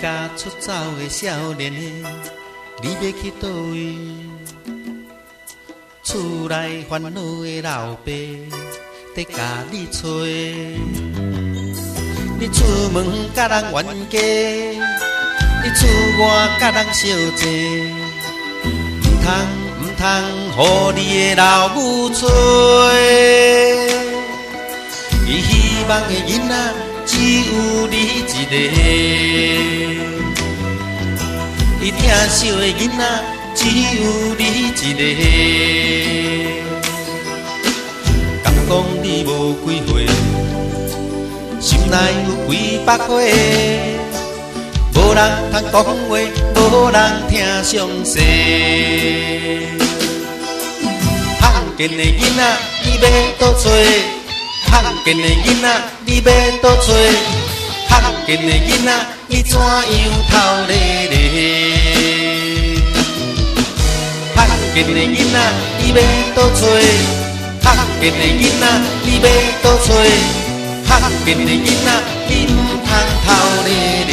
家出走的少年的，你要去倒位？厝内烦恼的老爸在甲你找，你出门甲人冤家，你厝外甲人相争，唔通予你的老母找。伊希望的囡仔只有你一个，伊疼惜的囡仔只有你一个。敢讲你无几岁，心内有几百花，无人通讲话，无人听详细。罕见的囡仔，你要倒找？罕见的囡仔，你要倒找？罕见的囡仔，你怎样偷咧咧？罕见的囡仔，你要倒找？罕见的囡仔，你要倒找？罕见的囡仔，你唔通偷咧咧。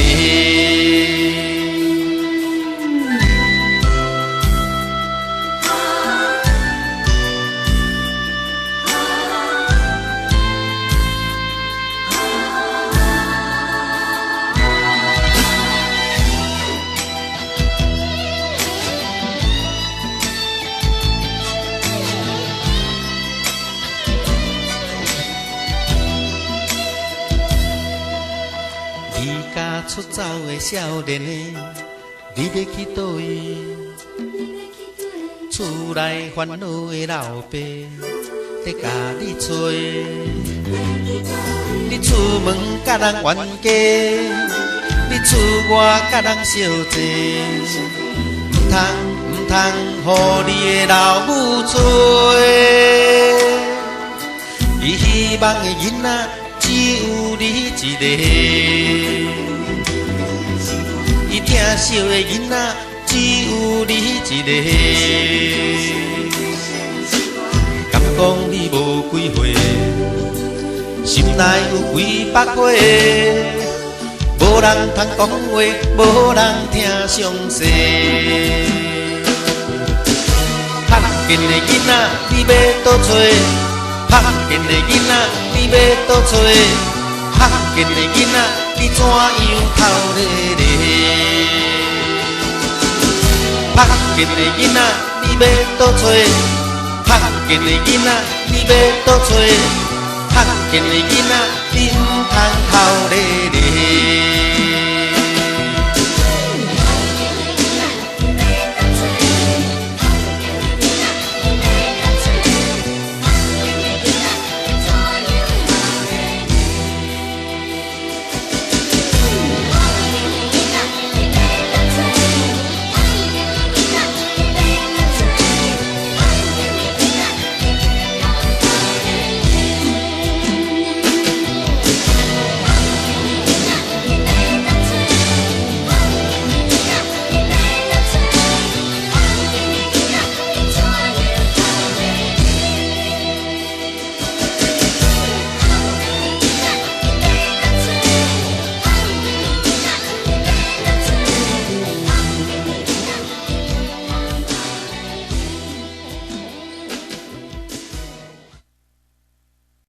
离家出走的少年的，你要去倒位？厝内烦恼的老爸在甲你找，你出门甲人冤家，你厝外甲人相争，唔通予你的老母找。伊希望的囡仔只有你一个，伊疼惜的囡仔只有你一个。敢讲你无几岁，心内有几百花，无人通讲话，无人听详细。罕见的囡仔，你要倒找？罕见的囡仔，你要倒找？罕见的囡仔，你怎样偷咧咧？罕见的囡仔，你要倒找？罕见的囡仔，你要倒找？罕见的囡仔，你唔通偷咧。